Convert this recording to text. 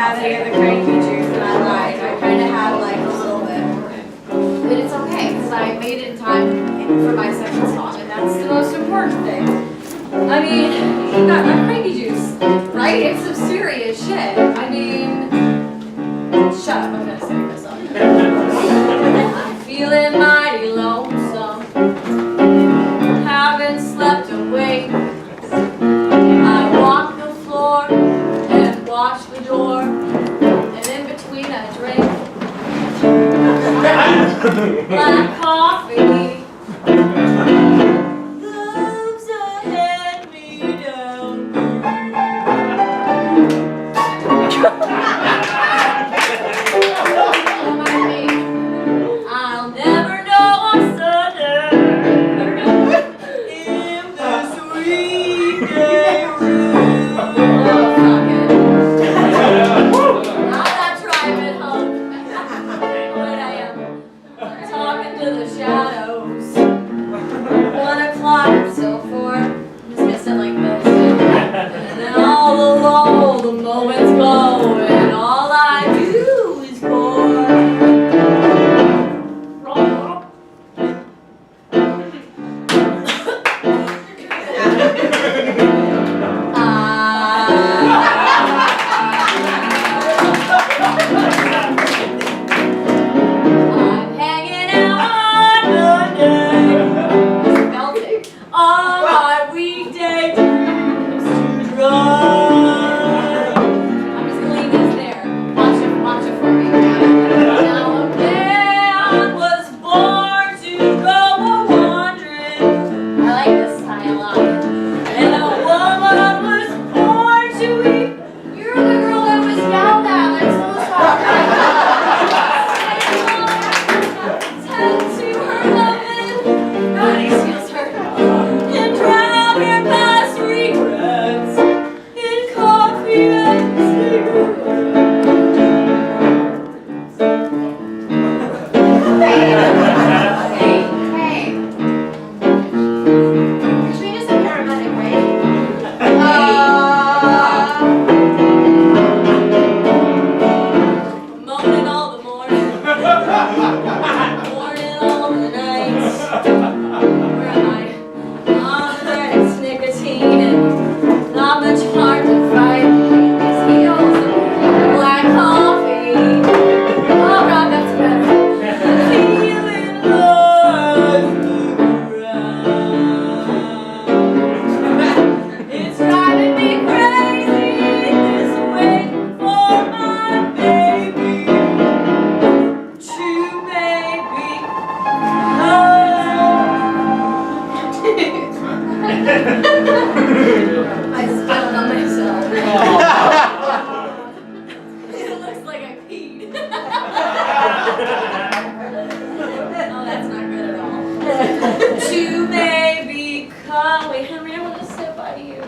have any of the cranky juice that I like. I kind of had like a little bit. But it's okay, because I made it in time for my second song, and that's the most important thing. I mean, you got that cranky juice, right? It's some serious shit. I mean, shut up, I'm gonna sing this song. I'm feeling mighty lonesome, haven't slept awake. I walk the floor and wash the door, and in between I drink black coffee. Love's a hand-me-down. I'll never know I'm Southern in this weekday room. Oh, fuck it. I'm not driving home. But I am talking to the shadows. 1 o'clock till 4. I'm just gonna sit like this. And then all alone, the moments go, and all I do is pour. I'm hanging out on Monday, belting all my weekday dreams to dry. I'm just gonna leave this there. Watch it for me. Now a man was born to go a-wandering. I like this tie a lot. And a woman was born to weep. You're the girl that was yelled at. I'm so sorry. Tend to her loving. Nobody steals her. And drown your past regrets in coffee and cigarettes. Hey. Katrina's a paramedic, right? Moaning all the morning. Morning all the nights. Where am I? It's nicotine and not much hard to fight. These heels, black coffee. Oh God, that's better. Feeling lost around. It's driving me crazy. This waiting for my baby to maybe I spilled on myself. It looks like I peed. Oh, that's not good at all. To maybe come. Wait, Henry, I want to sit by you.